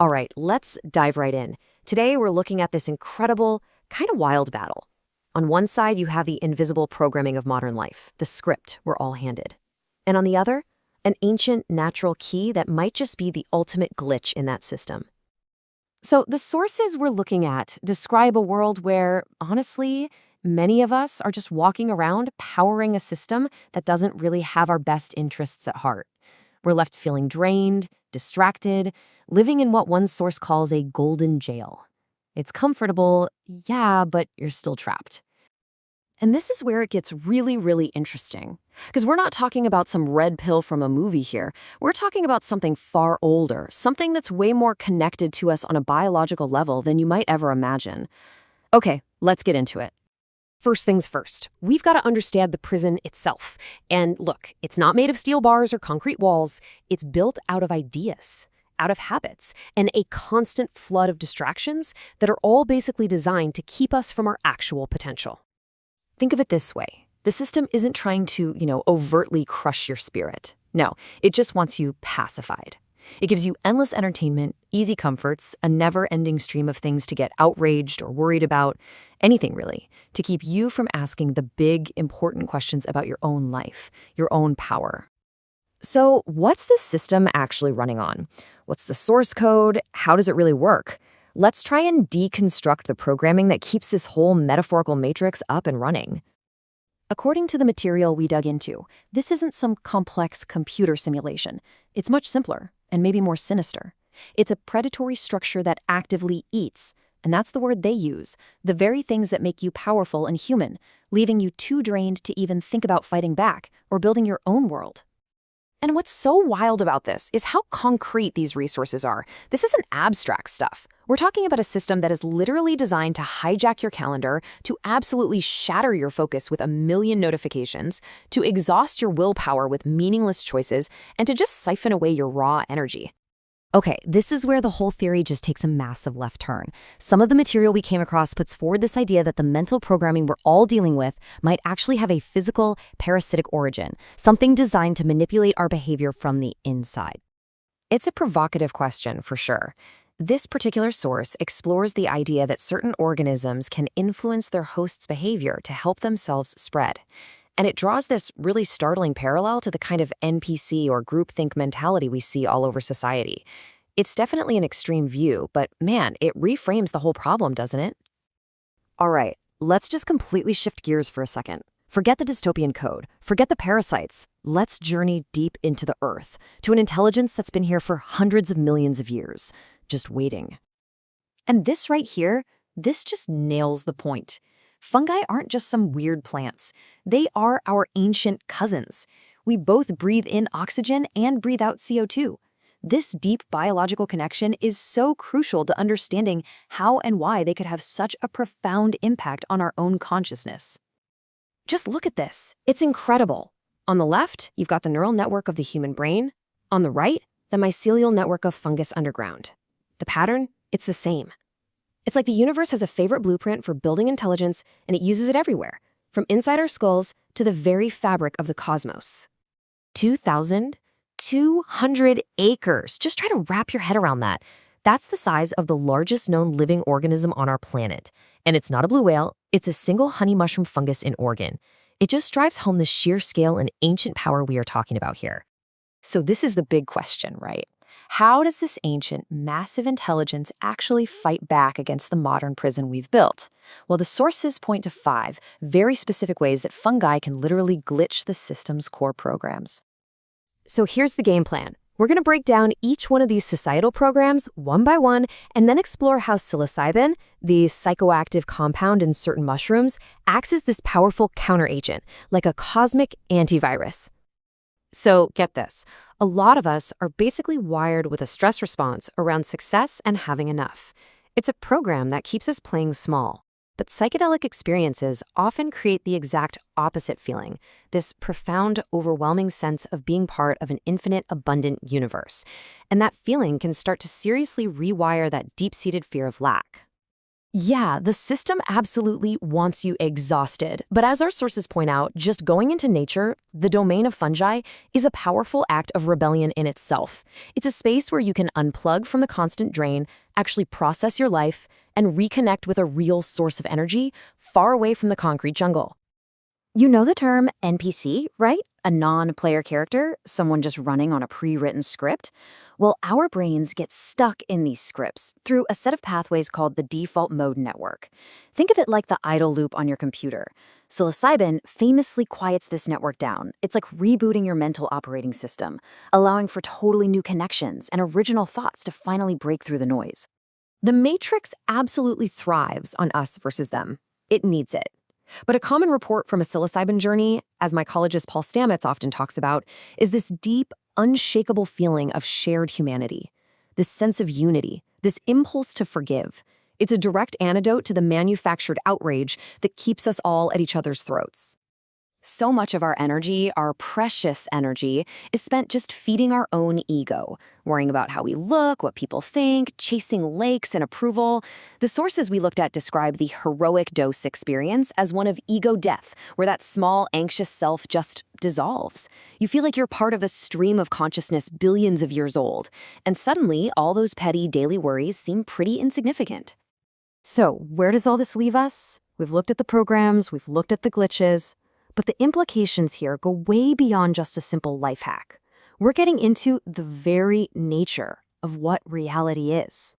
All right, let's dive right in. Today, we're looking at this incredible, kind of wild battle. On one side, you have the invisible programming of modern life, the script we're all handed. And on the other, an ancient natural key that might just be the ultimate glitch in that system. So, the sources we're looking at describe a world where, honestly, many of us are just walking around powering a system that doesn't really have our best interests at heart. We're left feeling drained, distracted, living in what one source calls a golden jail. It's comfortable, yeah, but you're still trapped. And this is where it gets really, really interesting. Because we're not talking about some red pill from a movie here. We're talking about something far older, something that's way more connected to us on a biological level than you might ever imagine. Okay, let's get into it. First things first, we've got to understand the prison itself. And look, it's not made of steel bars or concrete walls. It's built out of ideas, out of habits, and a constant flood of distractions that are all basically designed to keep us from our actual potential. Think of it this way. The system isn't trying to, overtly crush your spirit. No, it just wants you pacified. It gives you endless entertainment, easy comforts, a never-ending stream of things to get outraged or worried about, anything really, to keep you from asking the big, important questions about your own life, your own power. So, what's the system actually running on? What's the source code? How does it really work? Let's try and deconstruct the programming that keeps this whole metaphorical matrix up and running. According to the material we dug into, this isn't some complex computer simulation. It's much simpler and maybe more sinister. It's a predatory structure that actively eats, and that's the word they use, the very things that make you powerful and human, leaving you too drained to even think about fighting back or building your own world. And what's so wild about this is how concrete these resources are. This isn't abstract stuff. We're talking about a system that is literally designed to hijack your calendar, to absolutely shatter your focus with a million notifications, to exhaust your willpower with meaningless choices, and to just siphon away your raw energy. Okay, this is where the whole theory just takes a massive left turn. Some of the material we came across puts forward this idea that the mental programming we're all dealing with might actually have a physical, parasitic origin, something designed to manipulate our behavior from the inside. It's a provocative question, for sure. This particular source explores the idea that certain organisms can influence their host's behavior to help themselves spread. And it draws this really startling parallel to the kind of NPC or groupthink mentality we see all over society. It's definitely an extreme view, but man, it reframes the whole problem, doesn't it? All right, let's just completely shift gears for a second. Forget the dystopian code. Forget the parasites. Let's journey deep into the Earth, to an intelligence that's been here for hundreds of millions of years, just waiting. And this right here, this just nails the point. Fungi aren't just some weird plants. They are our ancient cousins. We both breathe in oxygen and breathe out CO2. This deep biological connection is so crucial to understanding how and why they could have such a profound impact on our own consciousness. Just look at this. It's incredible. On the left, you've got the neural network of the human brain. On the right, the mycelial network of fungus underground. The pattern, it's the same. It's like the universe has a favorite blueprint for building intelligence, and it uses it everywhere, from inside our skulls to the very fabric of the cosmos. 2,200 acres. Just try to wrap your head around that. That's the size of the largest known living organism on our planet. And it's not a blue whale, it's a single honey mushroom fungus in Oregon. It just drives home the sheer scale and ancient power we are talking about here. So this is the big question, right? How does this ancient, massive intelligence actually fight back against the modern prison we've built? Well, the sources point to 5 very specific ways that fungi can literally glitch the system's core programs. So here's the game plan. We're going to break down each one of these societal programs one by one and then explore how psilocybin, the psychoactive compound in certain mushrooms, acts as this powerful counteragent, like a cosmic antivirus. So get this, a lot of us are basically wired with a stress response around success and having enough. It's a program that keeps us playing small. But psychedelic experiences often create the exact opposite feeling, this profound, overwhelming sense of being part of an infinite, abundant universe. And that feeling can start to seriously rewire that deep-seated fear of lack. Yeah, the system absolutely wants you exhausted. But as our sources point out, just going into nature, the domain of fungi, is a powerful act of rebellion in itself. It's a space where you can unplug from the constant drain, actually process your life, and reconnect with a real source of energy far away from the concrete jungle. You know the term NPC, right? A non-player character, someone just running on a pre-written script? Well, our brains get stuck in these scripts through a set of pathways called the default mode network. Think of it like the idle loop on your computer. Psilocybin famously quiets this network down. It's like rebooting your mental operating system, allowing for totally new connections and original thoughts to finally break through the noise. The matrix absolutely thrives on us versus them. It needs it. But a common report from a psilocybin journey, as mycologist Paul Stamets often talks about, is this deep, unshakable feeling of shared humanity, this sense of unity, this impulse to forgive. It's a direct antidote to the manufactured outrage that keeps us all at each other's throats. So much of our energy, our precious energy, is spent just feeding our own ego, worrying about how we look, what people think, chasing likes and approval. The sources we looked at describe the heroic dose experience as one of ego death, where that small, anxious self just dissolves. You feel like you're part of a stream of consciousness billions of years old, and suddenly all those petty daily worries seem pretty insignificant. So, where does all this leave us? We've looked at the programs, we've looked at the glitches. But the implications here go way beyond just a simple life hack. We're getting into the very nature of what reality is.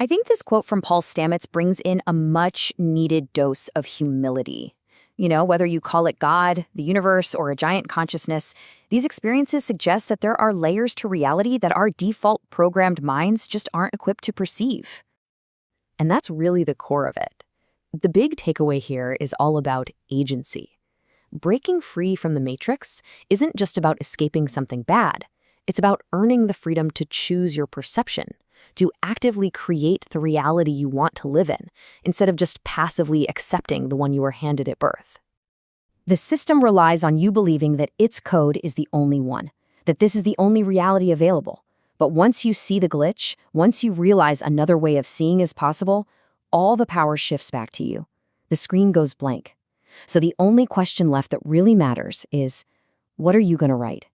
I think this quote from Paul Stamets brings in a much-needed dose of humility. You know, whether you call it God, the universe, or a giant consciousness, these experiences suggest that there are layers to reality that our default programmed minds just aren't equipped to perceive. And that's really the core of it. The big takeaway here is all about agency. Breaking free from the matrix isn't just about escaping something bad. It's about earning the freedom to choose your perception, to actively create the reality you want to live in, instead of just passively accepting the one you were handed at birth. The system relies on you believing that its code is the only one, that this is the only reality available. But once you see the glitch, once you realize another way of seeing is possible, all the power shifts back to you. The screen goes blank. So the only question left that really matters is, what are you going to write?